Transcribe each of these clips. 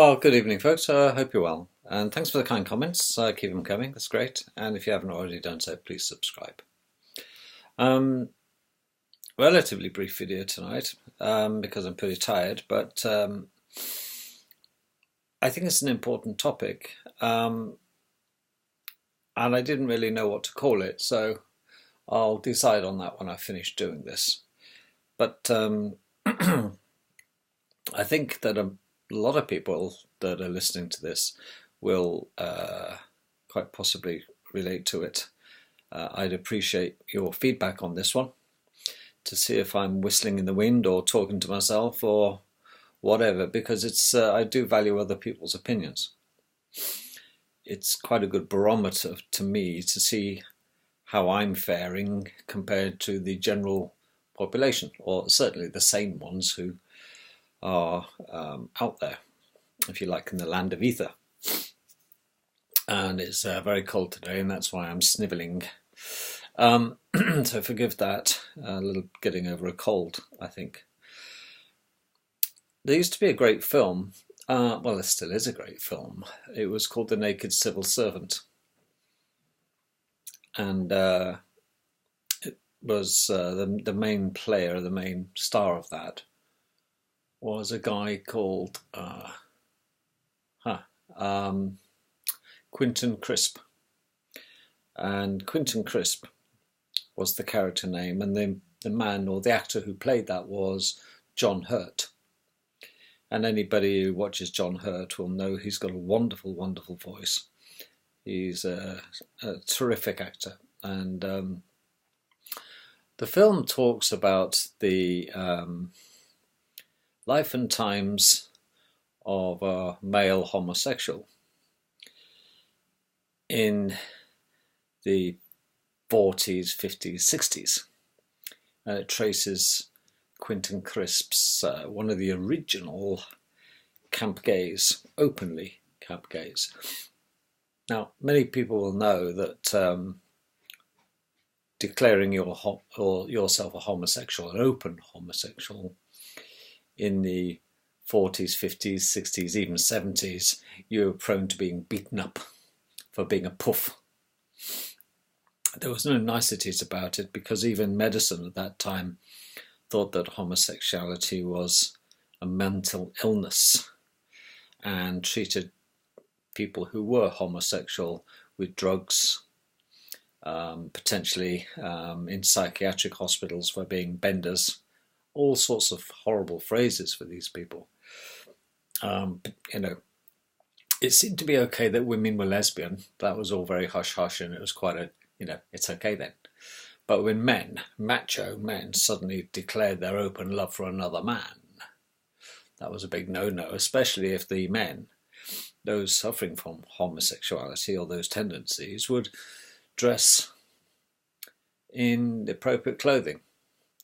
Oh, good evening, folks. I hope you're well. And thanks for the kind comments. Keep them coming. That's great. And if you haven't already done so, please subscribe. Um, Relatively brief video tonight because I'm pretty tired, but I think it's an important topic. And I didn't really know what to call it, so I'll decide on that when I finish doing this. But I think that a lot of people that are listening to this will quite possibly relate to it. I'd appreciate your feedback on this one to see if I'm whistling in the wind or talking to myself or whatever, because it's I do value other people's opinions. It's quite a good barometer to me to see how I'm faring compared to the general population, or certainly the sane ones who are out there, if you like, in the land of ether. And it's very cold today, and that's why I'm snivelling. So forgive that, a little getting over a cold, I think. There used to be a great film, well, there still is a great film. It was called The Naked Civil Servant. And it was the main player, the main star of that was a guy called Quentin Crisp. And Quentin Crisp was the character name, and the man or the actor who played that was John Hurt. And anybody who watches John Hurt will know he's got a wonderful, wonderful voice. He's a terrific actor. And the film talks about the life and times of a male homosexual in the 40s, 50s, 60s. And it traces Quentin Crisp's, one of the original camp gays, openly camp gays. Now, many people will know that declaring yourself a homosexual, an open homosexual, in the 40s, 50s, 60s, even 70s, you were prone to being beaten up for being a puff. There was no niceties about it, because even medicine at that time thought that homosexuality was a mental illness and treated people who were homosexual with drugs, potentially in psychiatric hospitals for being benders, all sorts of horrible phrases for these people. It seemed to be okay that women were lesbian. That was all very hush-hush, and it was quite it's okay then. But when men, macho men, suddenly declared their open love for another man, that was a big no-no, especially if the men, those suffering from homosexuality or those tendencies, would dress in appropriate clothing,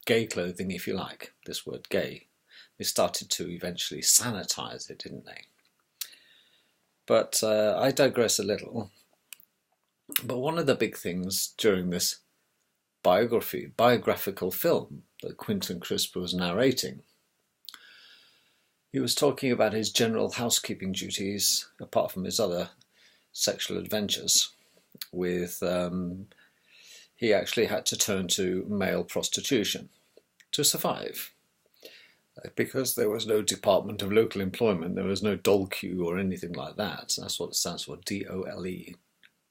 gay clothing, if you like, this word gay. They started to eventually sanitize it, didn't they? But I digress a little. But one of the big things during this biographical film that Quentin Crisp was narrating, he was talking about his general housekeeping duties, apart from his other sexual adventures, with he actually had to turn to male prostitution to survive, because there was no Department of Local Employment, there was no DOLQ or anything like that. That's what it stands for, DOLE,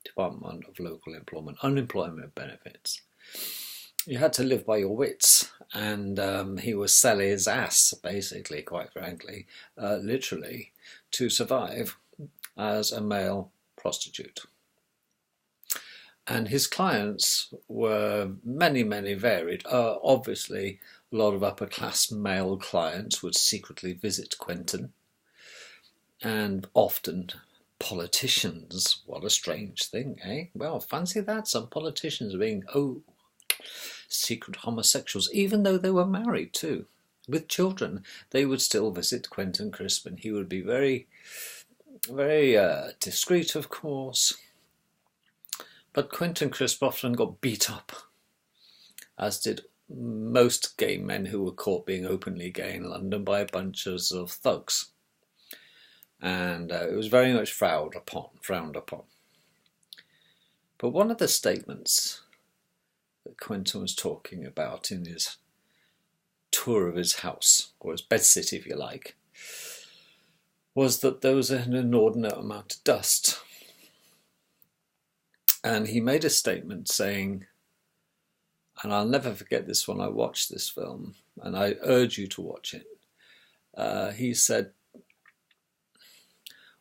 Department of Local Employment, unemployment benefits. You had to live by your wits, and he was selling his ass, basically, quite frankly, literally, to survive as a male prostitute. And his clients were many, many varied. Obviously, a lot of upper-class male clients would secretly visit Quentin, and often politicians. What a strange thing, eh? Well, fancy that, some politicians being, secret homosexuals, even though they were married too, with children. They would still visit Quentin Crisp, and he would be very, very discreet, of course. But Quentin Crisp often got beat up, as did most gay men who were caught being openly gay in London, by bunches of thugs. and it was very much frowned upon. But one of the statements that Quentin was talking about in his tour of his house, or his bedsit if you like, was that there was an inordinate amount of dust. And he made a statement saying, and I'll never forget this when I watched this film, and I urge you to watch it. He said,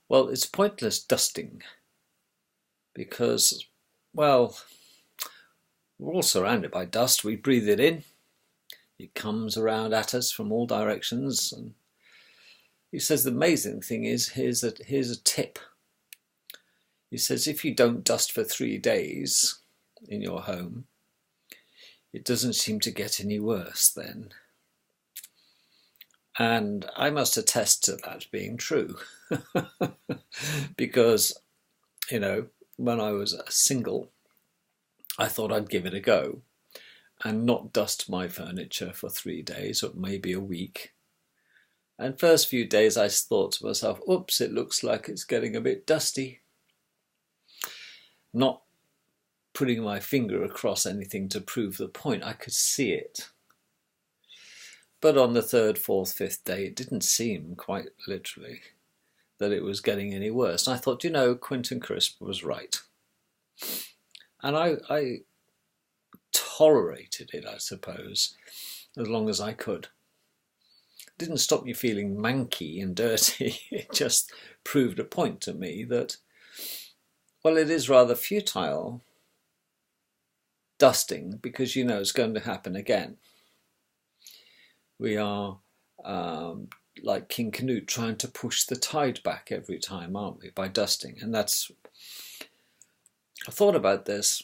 well, it's pointless dusting because, well, we're all surrounded by dust. We breathe it in. It comes around at us from all directions. And he says the amazing thing is, here's a tip. He says if you don't dust for 3 days in your home, it doesn't seem to get any worse then. And I must attest to that being true. Because, you know, when I was single, I thought I'd give it a go and not dust my furniture for 3 days or maybe a week. And first few days I thought to myself, oops, it looks like it's getting a bit dusty. Not putting my finger across anything to prove the point, I could see it. But on the 3rd, 4th, 5th day, it didn't seem, quite literally, that it was getting any worse. And I thought, you know, Quentin Crisp was right. And I tolerated it, I suppose, as long as I could. It didn't stop me feeling manky and dirty. It just proved a point to me that, well, it is rather futile dusting because you know it's going to happen again. We are like King Canute trying to push the tide back every time, aren't we, by dusting? And that's, I thought about this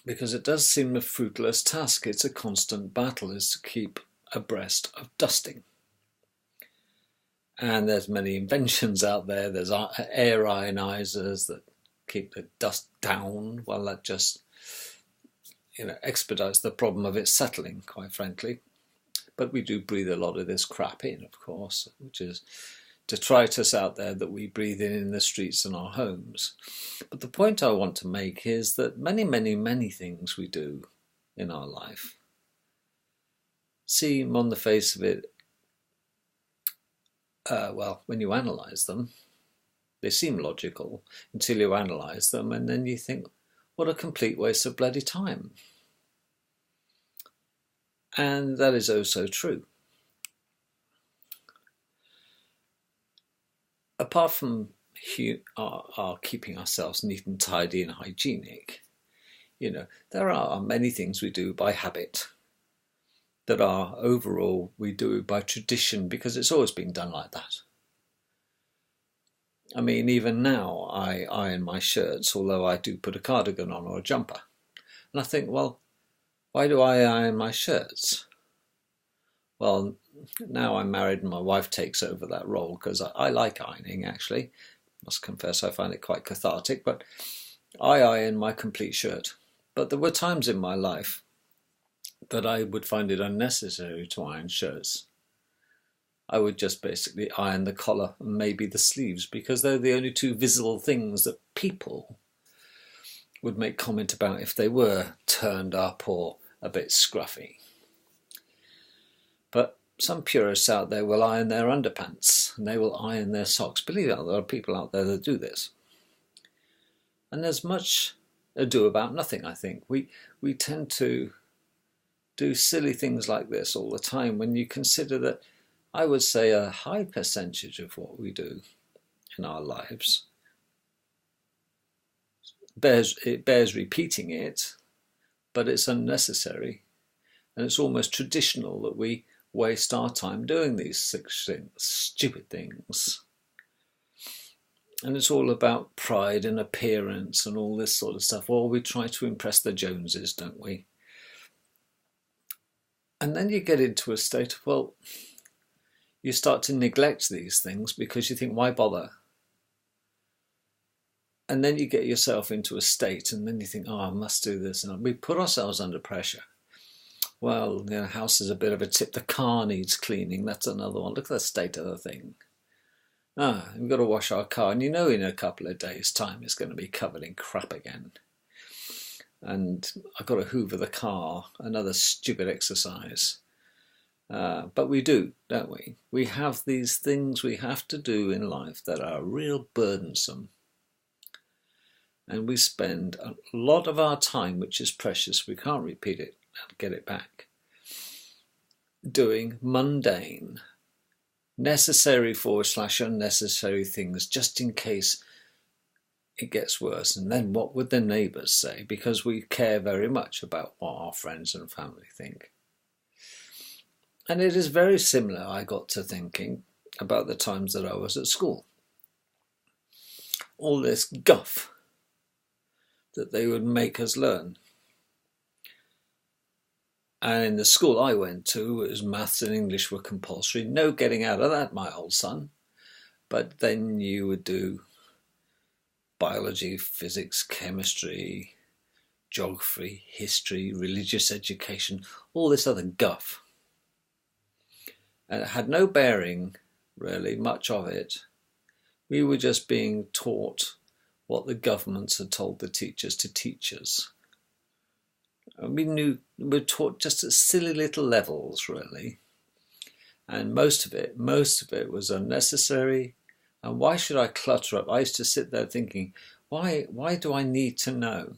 because it does seem a fruitless task. It's a constant battle, is to keep abreast of dusting. And there's many inventions out there. There's air ionizers that keep the dust down. Well, that just, you know, expedites the problem of it settling, quite frankly. But we do breathe a lot of this crap in, of course, which is detritus out there that we breathe in the streets and our homes. But the point I want to make is that many, many, many things we do in our life seem on the face of it, well, when you analyse them, they seem logical until you analyse them, and then you think, what a complete waste of bloody time. And that is oh so true. Apart from our keeping ourselves neat and tidy and hygienic, you know, there are many things we do by habit that are overall we do by tradition because it's always been done like that. I mean, even now I iron my shirts, although I do put a cardigan on or a jumper. And I think, well, why do I iron my shirts? Well, now I'm married and my wife takes over that role because I like ironing, actually. Must confess I find it quite cathartic, but I iron my complete shirt. But there were times in my life that I would find it unnecessary to iron shirts. I would just basically iron the collar and maybe the sleeves because they're the only two visible things that people would make comment about if they were turned up or a bit scruffy. But some purists out there will iron their underpants and they will iron their socks. Believe it or not, there are people out there that do this. And there's much ado about nothing, I think. We tend to do silly things like this all the time when you consider that I would say a high percentage of what we do in our lives bears repeating it, but it's unnecessary. And it's almost traditional that we waste our time doing these stupid things. And it's all about pride and appearance and all this sort of stuff. Well, we try to impress the Joneses, don't we? And then you get into a state of, well, you start to neglect these things because you think, why bother? And then you get yourself into a state and then you think, oh, I must do this. And we put ourselves under pressure. Well, the house is a bit of a tip. The car needs cleaning. That's another one. Look at the state of the thing. We've got to wash our car, and in a couple of days' time it's going to be covered in crap again. And I've got to hoover the car, another stupid exercise. But we do, don't we? We have these things we have to do in life that are real burdensome. And we spend a lot of our time, which is precious, we can't repeat it and get it back, doing mundane, necessary / unnecessary things just in case it gets worse. And then what would the neighbours say? Because we care very much about what our friends and family think. And it is very similar, I got to thinking, about the times that I was at school. All this guff that they would make us learn. And in the school I went to, it was maths and English were compulsory. No getting out of that, my old son. But then you would do biology, physics, chemistry, geography, history, religious education, all this other guff. And it had no bearing, really, much of it. We were just being taught what the governments had told the teachers to teach us. And we were taught just at silly little levels, really. And most of it was unnecessary. And why should I clutter up? I used to sit there thinking, why do I need to know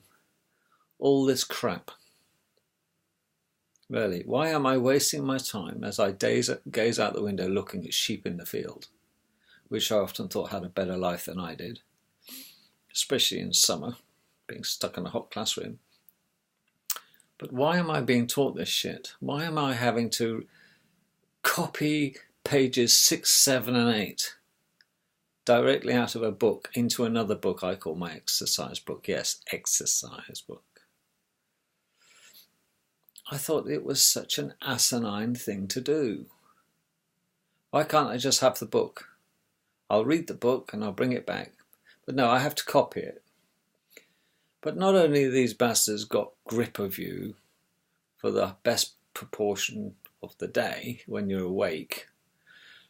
all this crap? Really, why am I wasting my time as I gaze out the window looking at sheep in the field, which I often thought had a better life than I did, especially in summer, being stuck in a hot classroom. But why am I being taught this shit? Why am I having to copy pages 6, 7 and 8 directly out of a book into another book I call my exercise book? Yes, exercise book. I thought it was such an asinine thing to do. Why can't I just have the book? I'll read the book and I'll bring it back. But no, I have to copy it. But not only these bastards got grip of you for the best proportion of the day when you're awake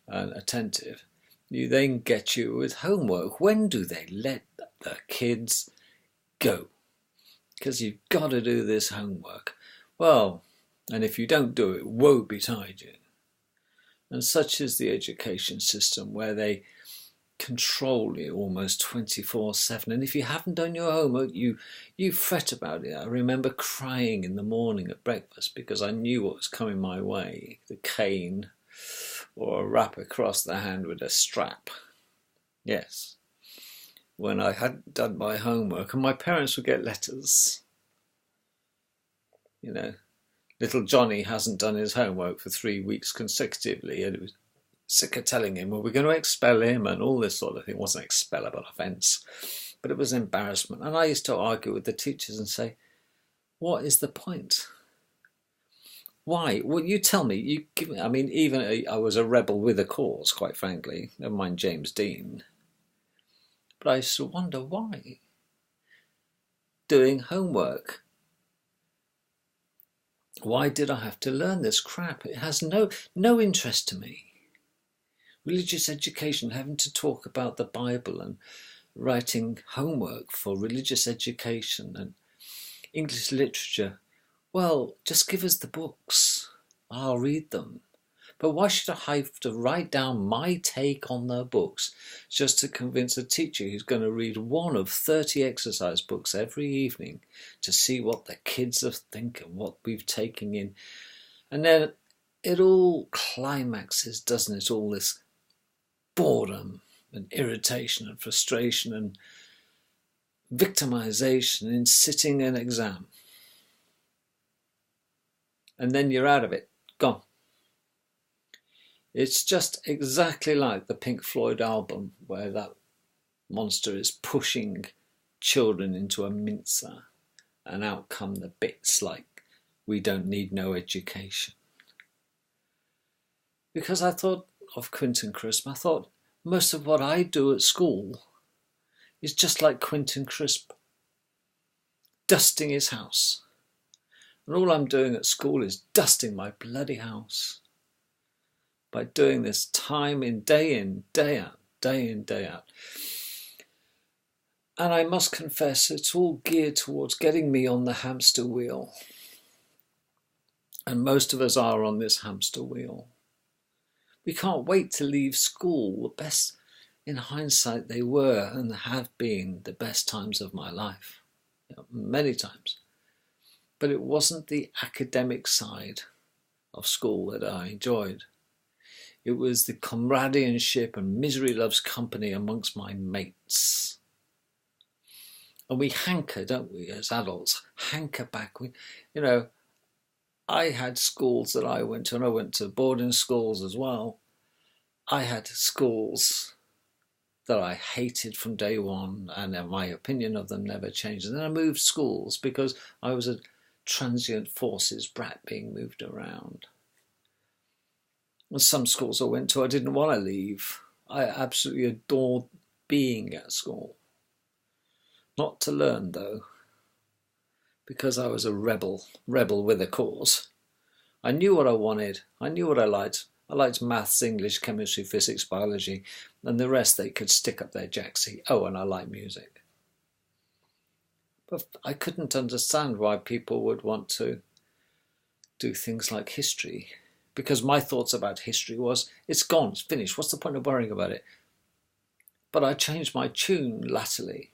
and attentive, you then get you with homework. When do they let the kids go? Because you've got to do this homework. Well, and if you don't do it, woe betide you. And such is the education system, where they control you almost 24/7. And if you haven't done your homework, you fret about it. I remember crying in the morning at breakfast because I knew what was coming my way, the cane or a rap across the hand with a strap. Yes, when I hadn't done my homework, and my parents would get letters. You know, little Johnny hasn't done his homework for 3 weeks consecutively, and it was sick of telling him, well, we're going to expel him and all this sort of thing. It wasn't expellable offence, but it was embarrassment. And I used to argue with the teachers and say, what is the point? Why? Well, you tell me. You give me. I mean, even I was a rebel with a cause, quite frankly. Never mind James Dean. But I used to wonder why. Doing homework. Why did I have to learn this crap? It has no interest to me. Religious education, having to talk about the Bible and writing homework for religious education and English literature. Well, just give us the books. I'll read them. But why should I have to write down my take on the books just to convince a teacher who's going to read one of 30 exercise books every evening to see what the kids are thinking, what we've taken in? And then it all climaxes, doesn't it? All this boredom and irritation and frustration and victimization in sitting an exam. And then you're out of it, gone. It's just exactly like the Pink Floyd album where that monster is pushing children into a mincer and out come the bits like, we don't need no education. Because I thought of Quentin Crisp, I thought most of what I do at school is just like Quentin Crisp, dusting his house. And all I'm doing at school is dusting my bloody house. By doing this time in, day out, day in, day out. And I must confess, it's all geared towards getting me on the hamster wheel. And most of us are on this hamster wheel. We can't wait to leave school. The best, in hindsight, they were and have been the best times of my life, many times. But it wasn't the academic side of school that I enjoyed. It was the comradeship and misery loves company amongst my mates. And we hanker, don't we, as adults, hanker back. I had schools that I went to, and I went to boarding schools as well. I had schools that I hated from day one, and my opinion of them never changed. And then I moved schools because I was a transient forces brat being moved around. And some schools I went to, I didn't want to leave. I absolutely adored being at school. Not to learn, though, because I was a rebel with a cause. I knew what I wanted. I knew what I liked. I liked maths, English, chemistry, physics, biology, and the rest they could stick up their jacksie. Oh, and I like music. But I couldn't understand why people would want to do things like history, because my thoughts about history was, it's gone, it's finished, what's the point of worrying about it? But I changed my tune latterly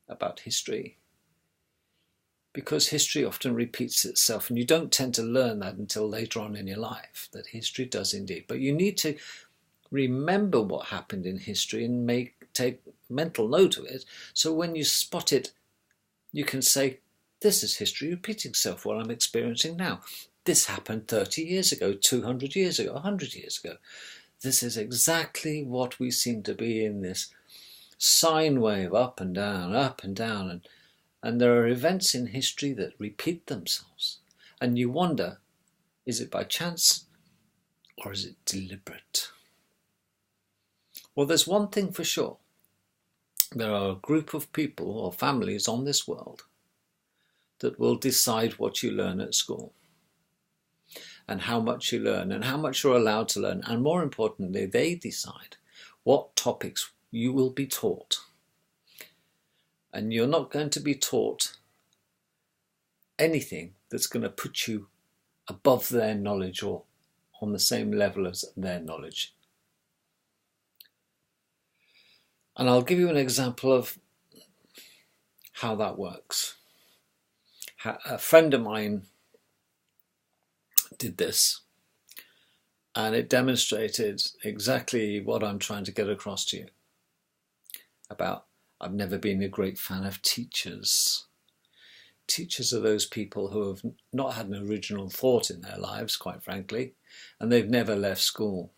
about history, because history often repeats itself, and you don't tend to learn that until later on in your life, that history does indeed. But you need to remember what happened in history and take mental note of it, so when you spot it, you can say, this is history repeating itself, what I'm experiencing now. This happened 30 years ago, 200 years ago, 100 years ago. This is exactly what we seem to be in this sine wave, up and down, and there are events in history that repeat themselves. And you wonder, is it by chance or is it deliberate? Well, there's one thing for sure. There are a group of people or families on this world that will decide what you learn at school, and how much you learn, and how much you're allowed to learn. And more importantly, they decide what topics you will be taught. And you're not going to be taught anything that's going to put you above their knowledge or on the same level as their knowledge. And I'll give you an example of how that works. A friend of mine did this, and it demonstrated exactly what I'm trying to get across to you about I've never been a great fan of teachers. Teachers are those people who have not had an original thought in their lives, quite frankly, and they've never left school,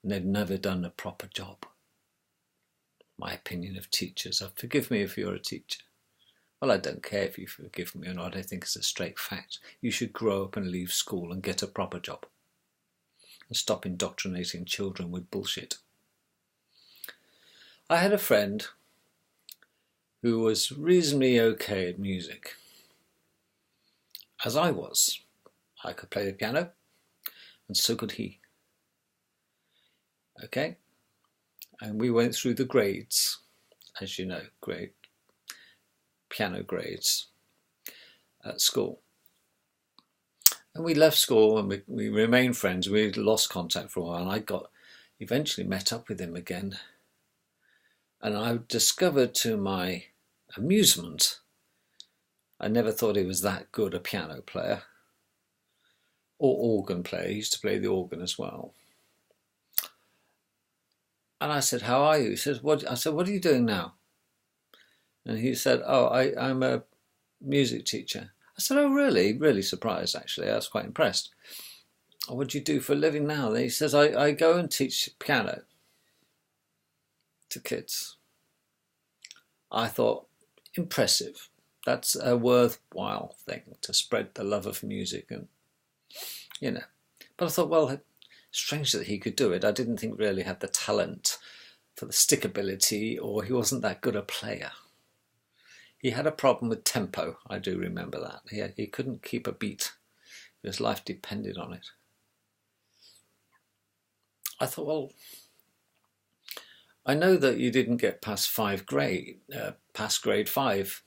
and they've never done a proper job. My opinion of teachers. Forgive me if you're a teacher. Well, I don't care if you forgive me or not. I think it's a straight fact. You should grow up and leave school and get a proper job, and stop indoctrinating children with bullshit. I had a friend who was reasonably okay at music, as I was. I could play the piano, and so could he. Okay? And we went through the grades, as you know, piano grades at school. And we left school and we remained friends. We lost contact for a while, and I eventually met up with him again. And I discovered, to my amusement, I never thought he was that good a piano player or organ player. He used to play the organ as well. And I said, how are you? He says, what? I said, what are you doing now? And he said, oh, I'm a music teacher. I said, oh, really? Really surprised, actually. I was quite impressed. Oh, what do you do for a living now? And he says, I go and teach piano to kids. I thought, impressive. That's a worthwhile thing, to spread the love of music, and But I thought, well, strange that he could do it. I didn't think really had the talent for the stickability, or he wasn't that good a player. He had a problem with tempo, I do remember that. He couldn't keep a beat. His life depended on it. I thought, well, I know that you didn't get past grade 5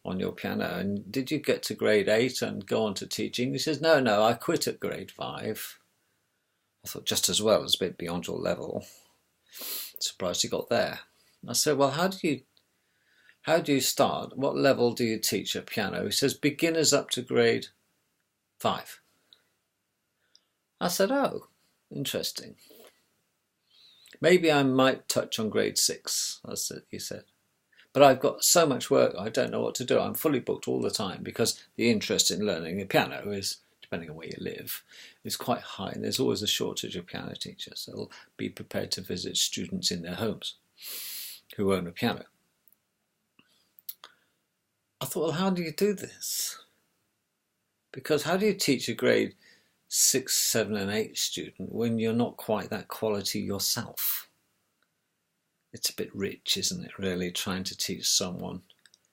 on your piano. And did you get to grade 8 and go on to teaching? He says, no, I quit at grade 5. I thought, just as well, it's a bit beyond your level. Surprised you got there. I said, well, how do you start? What level do you teach at piano? He says, beginners up to grade 5. I said, oh, interesting. Maybe I might touch on grade 6, he said. But I've got so much work, I don't know what to do. I'm fully booked all the time because the interest in learning the piano is, depending on where you live, is quite high. And there's always a shortage of piano teachers. They'll be prepared to visit students in their homes who own a piano. I thought, well, how do you do this? Because how do you teach a grade 6, 7 and 8 student when you're not quite that quality yourself? It's a bit rich, isn't it, really, trying to teach someone?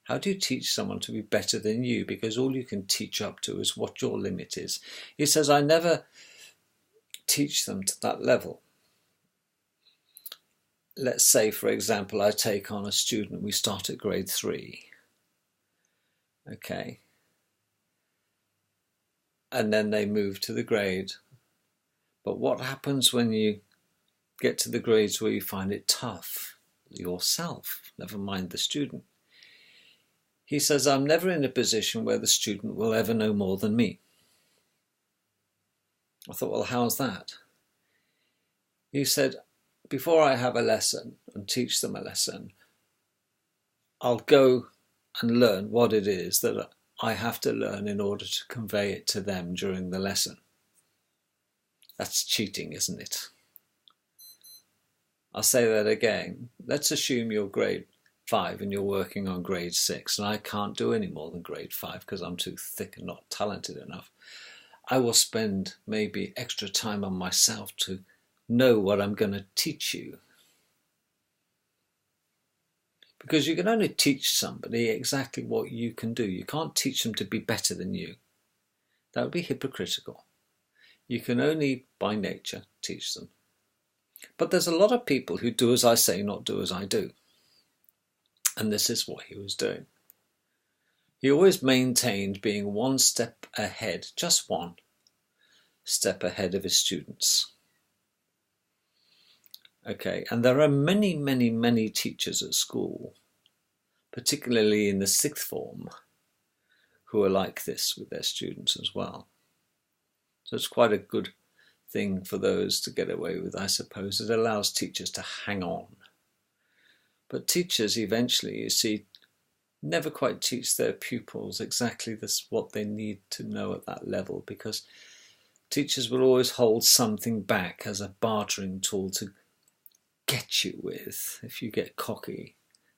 How do you teach someone to be better than you? Because all you can teach up to is what your limit is. He says, I never teach them to that level. Let's say, for example, I take on a student, we start at grade 3. Okay. And then they move to the grade. But what happens when you get to the grades where you find it tough yourself, never mind the student? He says, I'm never in a position where the student will ever know more than me. I thought, well, how's that? He said, before I have a lesson and teach them a lesson, I'll go and learn what it is that I have to learn in order to convey it to them during the lesson. That's cheating, isn't it? I'll say that again. Let's assume you're grade 5 and you're working on grade 6, and I can't do any more than grade 5 because I'm too thick and not talented enough. I will spend maybe extra time on myself to know what I'm going to teach you. Because you can only teach somebody exactly what you can do. You can't teach them to be better than you. That would be hypocritical. You can only, by nature, teach them. But there's a lot of people who do as I say, not do as I do. And this is what he was doing. He always maintained being one step ahead, just one step ahead of his students. Okay, and there are many, many, many teachers at school, particularly in the 6th form, who are like this with their students as well. So it's quite a good thing for those to get away with, I suppose. It allows teachers to hang on. But teachers eventually, you see, never quite teach their pupils exactly what they need to know at that level, because teachers will always hold something back as a bartering tool to get you with. If you get cocky,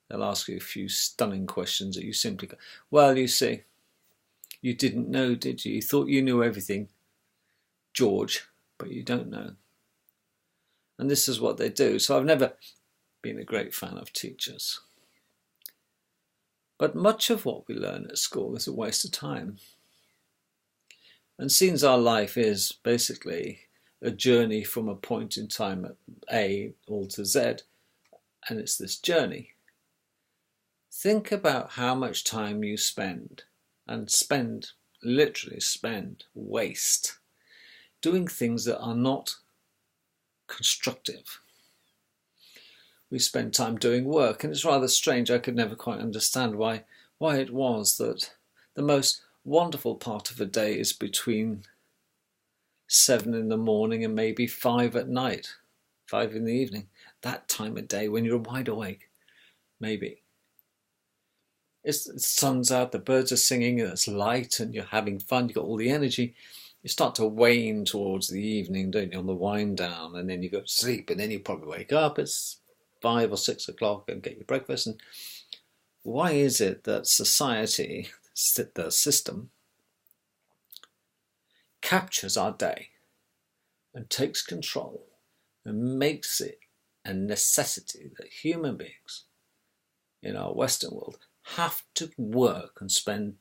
they'll ask you a few stunning questions that you simply go, well, you see, you didn't know, did you? You thought you knew everything, George, but you don't know. And this is what they do. So I've never been a great fan of teachers. But much of what we learn at school is a waste of time. And since our life is basically a journey from a point in time at A all to Z, and it's this journey, think about how much time you spend, literally spend, waste, doing things that are not constructive. We spend time doing work, and it's rather strange. I could never quite understand why it was that the most wonderful part of a day is between 7 in the morning and maybe 5 at night, 5 in the evening. That time of day when you're wide awake, maybe. The sun's out, the birds are singing, and it's light, and you're having fun, you've got all the energy. You start to wane towards the evening, don't you, on the wind down, and then you go to sleep, and then you probably wake up. It's 5 or 6 o'clock and get your breakfast. And why is it that society, the system, captures our day and takes control and makes it a necessity that human beings in our Western world have to work and spend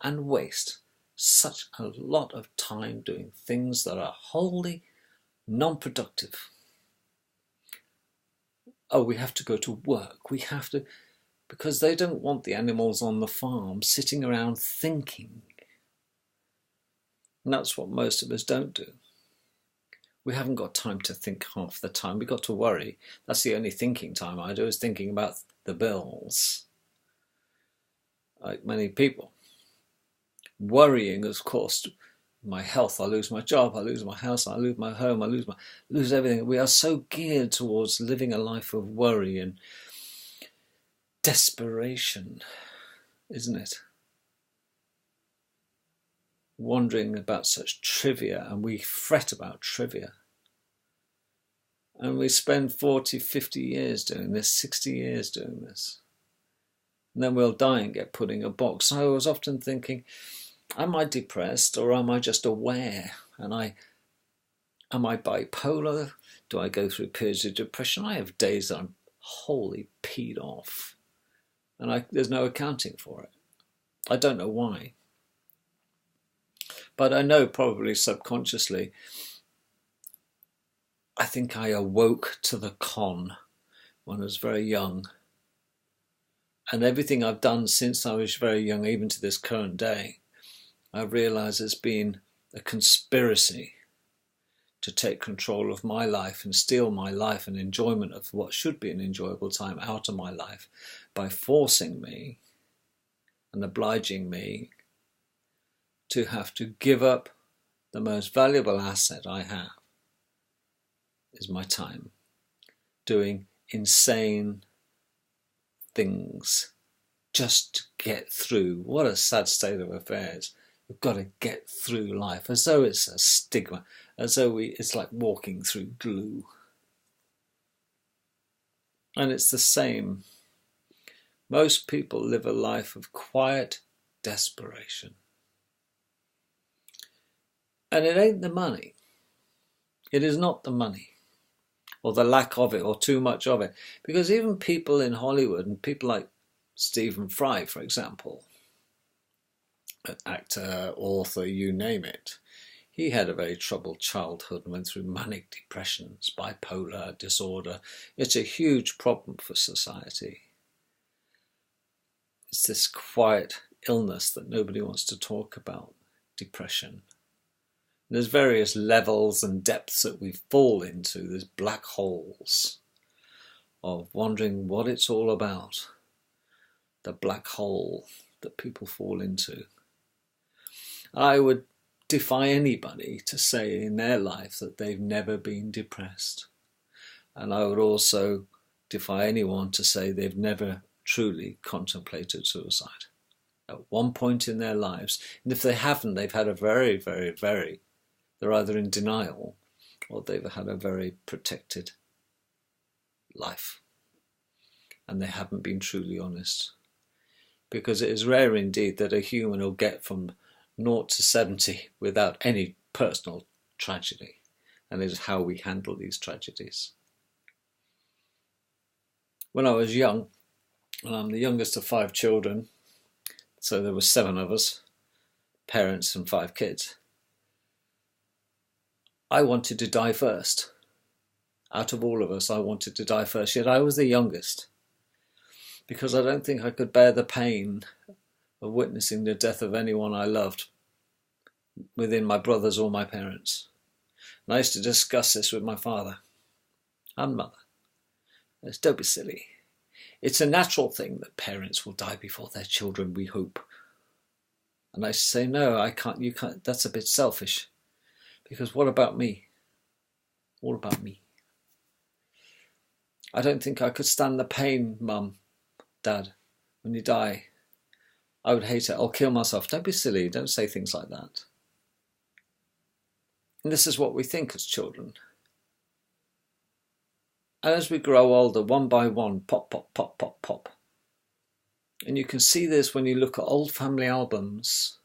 and waste such a lot of time doing things that are wholly non-productive? oh, we have to go to work, we have to, because they don't want the animals on the farm sitting around thinking. And that's what most of us don't do. We haven't got time to think half the time. We've got to worry. That's the only thinking time I do, is thinking about the bills. Like many people. Worrying has cost my health. I lose my job, I lose my house, I lose my home, I lose everything. We are so geared towards living a life of worry and desperation, isn't it? Wondering about such trivia, and we fret about trivia. And we spend 40, 50 years doing this, 60 years doing this. And then we'll die and get put in a box. So I was often thinking, am I depressed, or am I just aware? And am I bipolar? Do I go through periods of depression? I have days that I'm wholly peed off, and there's no accounting for it. I don't know why. But I know, probably subconsciously, I think I awoke to the con when I was very young. And everything I've done since I was very young, even to this current day, I've realised it's been a conspiracy to take control of my life and steal my life and enjoyment of what should be an enjoyable time out of my life by forcing me and obliging me to have to give up the most valuable asset I have, is my time, doing insane things just to get through. What a sad state of affairs. We've got to get through life, as though it's a stigma, as though it's like walking through glue. And it's the same. Most people live a life of quiet desperation. And it ain't the money. It is not the money, or the lack of it, or too much of it. Because even people in Hollywood, and people like Stephen Fry, for example, an actor, author, you name it, he had a very troubled childhood and went through manic depressions, bipolar disorder. It's a huge problem for society. It's this quiet illness that nobody wants to talk about, depression. There's various levels and depths that we fall into. There's black holes of wondering what it's all about. The black hole that people fall into. I would defy anybody to say in their life that they've never been depressed. And I would also defy anyone to say they've never truly contemplated suicide at one point in their lives. And if they haven't, they've had a very, very, very, they're either in denial or they've had a very protected life. And they haven't been truly honest. Because it is rare indeed that a human will get from 0 to 70 without any personal tragedy. And it is how we handle these tragedies. When I was young, and I'm the youngest of 5 children, so there were 7 of us, parents and 5 kids, I wanted to die first. Out of all of us, I wanted to die first, yet I was the youngest. Because I don't think I could bear the pain of witnessing the death of anyone I loved within my brothers or my parents. And I used to discuss this with my father and mother. Don't be silly. It's a natural thing that parents will die before their children, we hope. And I say, no, I can't, you can't, that's a bit selfish. Because what about me? What about me? I don't think I could stand the pain, Mum, Dad, when you die. I would hate it. I'll kill myself. Don't be silly. Don't say things like that. And this is what we think as children. And as we grow older, one by one, pop, pop, pop, pop, pop. And you can see this when you look at old family albums.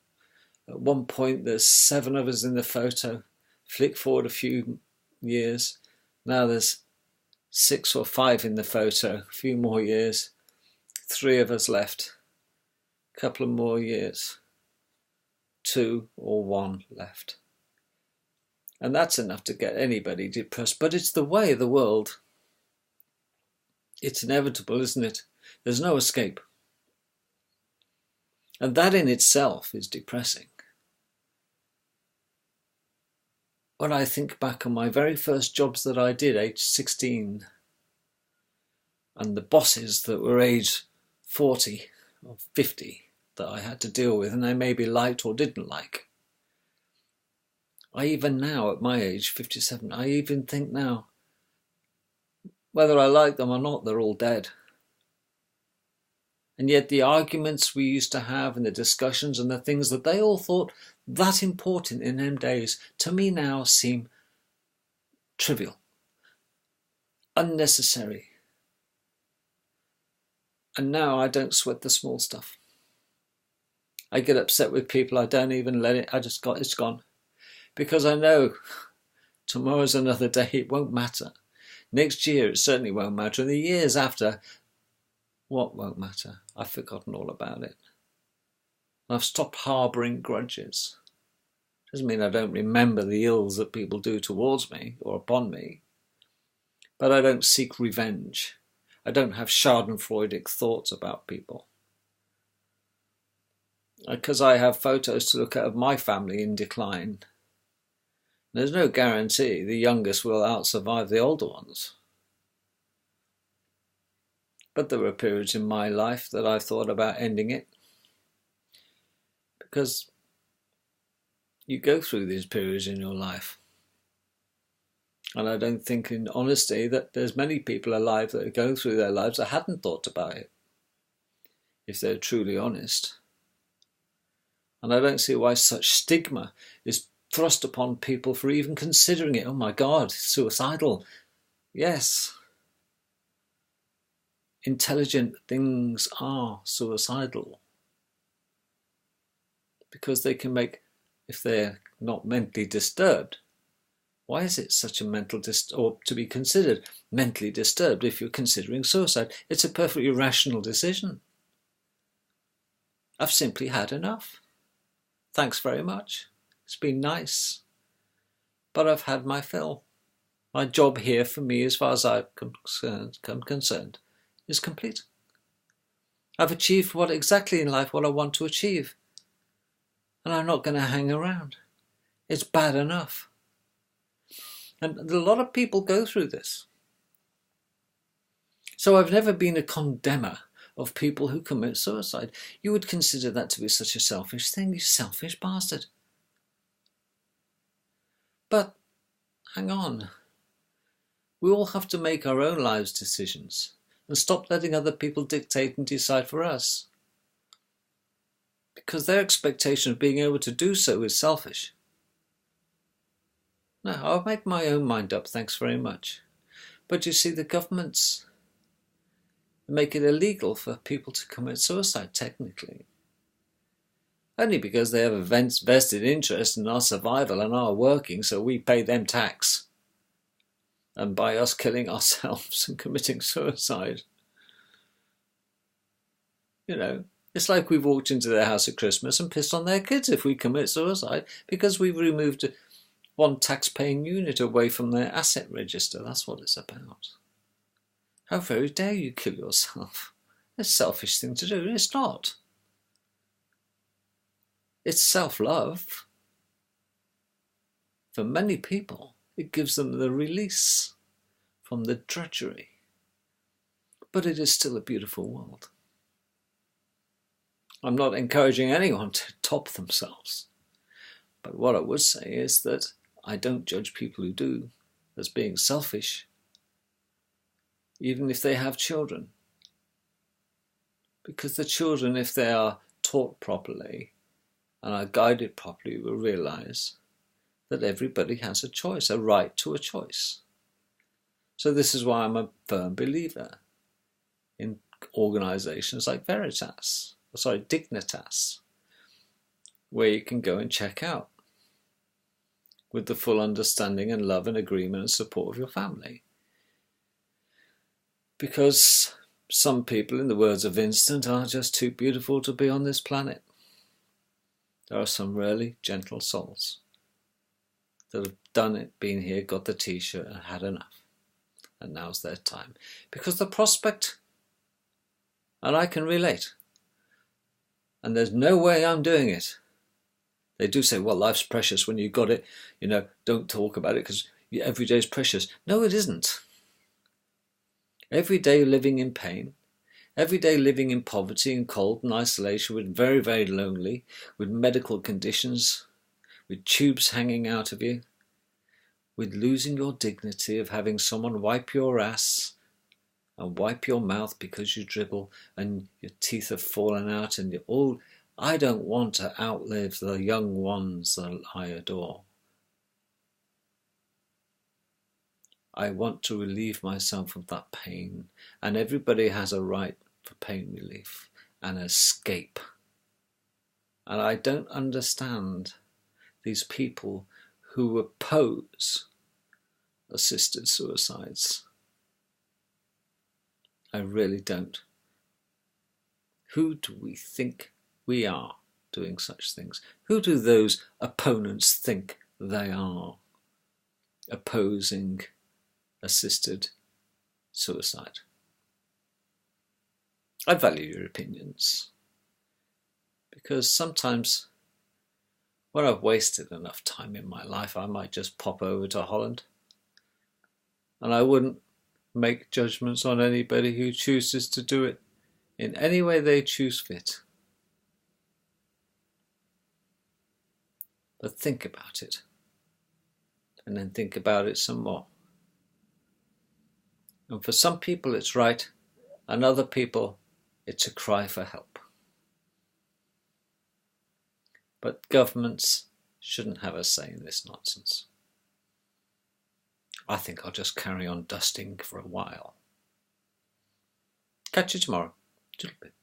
At one point, there's 7 of us in the photo. Flick forward a few years. Now there's 6 or 5 in the photo. A few more years. 3 of us left. A couple of more years. 2 or 1 left. And that's enough to get anybody depressed. But it's the way of the world. It's inevitable, isn't it? There's no escape. And that in itself is depressing. When I think back on my very first jobs that I did, aged 16, and the bosses that were aged 40 or 50 that I had to deal with, and I maybe liked or didn't like. I even now, at my age, 57, I even think now, whether I like them or not, they're all dead. And yet the arguments we used to have and the discussions and the things that they all thought that important in them days, to me now seem trivial, unnecessary. And now I don't sweat the small stuff. I get upset with people, I don't even let it, it's gone. Because I know tomorrow's another day, it won't matter. Next year it certainly won't matter, and the years after, what won't matter? I've forgotten all about it. I've stopped harbouring grudges. Doesn't mean I don't remember the ills that people do towards me or upon me, but I don't seek revenge. I don't have schadenfreudic thoughts about people. Because I have photos to look at of my family in decline. There's no guarantee the youngest will out-survive the older ones. But there were periods in my life that I thought about ending it. Because you go through these periods in your life. And I don't think in honesty that there's many people alive that are going through their lives that hadn't thought about it, if they're truly honest. And I don't see why such stigma is thrust upon people for even considering it. Oh my God, suicidal. Yes. Intelligent things are suicidal. Because they can make, if they're not mentally disturbed, why is it such a mental or to be considered mentally disturbed if you're considering suicide? It's a perfectly rational decision. I've simply had enough. Thanks very much. It's been nice. But I've had my fill. My job here for me, as far as I'm concerned, is complete. I've achieved exactly in life what I want to achieve. And I'm not going to hang around. It's bad enough. And a lot of people go through this. So I've never been a condemner of people who commit suicide. You would consider that to be such a selfish thing, you selfish bastard. But hang on. We all have to make our own lives decisions and stop letting other people dictate and decide for us. Because their expectation of being able to do so is selfish. No, I'll make my own mind up, thanks very much. But you see, the governments make it illegal for people to commit suicide, technically. Only because they have a vested interest in our survival and our working, so we pay them tax. And by us killing ourselves and committing suicide. You know, it's like we've walked into their house at Christmas and pissed on their kids if we commit suicide because we've removed one tax-paying unit away from their asset register. That's what it's about. How very dare you kill yourself? It's a selfish thing to do. It's not. It's self-love. For many people, it gives them the release from the drudgery. But it is still a beautiful world. I'm not encouraging anyone to top themselves. But what I would say is that I don't judge people who do as being selfish, even if they have children. Because the children, if they are taught properly and are guided properly, will realise that everybody has a choice, a right to a choice. So this is why I'm a firm believer in organisations like Dignitas, where you can go and check out with the full understanding and love and agreement and support of your family. Because some people, in the words of Vincent, are just too beautiful to be on this planet. There are some really gentle souls that have done it, been here, got the t-shirt and had enough. and now's their time. Because the prospect, and I can relate, and there's no way I'm doing it. They do say, well, life's precious when you got it, don't talk about it because every day is precious. No, it isn't. Every day living in pain, every day living in poverty and cold and isolation, with very, very lonely, with medical conditions, with tubes hanging out of you, with losing your dignity of having someone wipe your ass and wipe your mouth because you dribble and your teeth have fallen out and you're all... I don't want to outlive the young ones that I adore. I want to relieve myself of that pain, and everybody has a right for pain relief and escape. And I don't understand these people who oppose assisted suicides. I really don't. Who do we think we are doing such things? Who do those opponents think they are opposing assisted suicide? I value your opinions, because sometimes when I've wasted enough time in my life, I might just pop over to Holland, and I wouldn't make judgments on anybody who chooses to do it in any way they choose fit. But think about it, and then think about it some more. And for some people it's right, and other people it's a cry for help. But governments shouldn't have a say in this nonsense. I think I'll just carry on dusting for a while. Catch you tomorrow. Toodle-pip.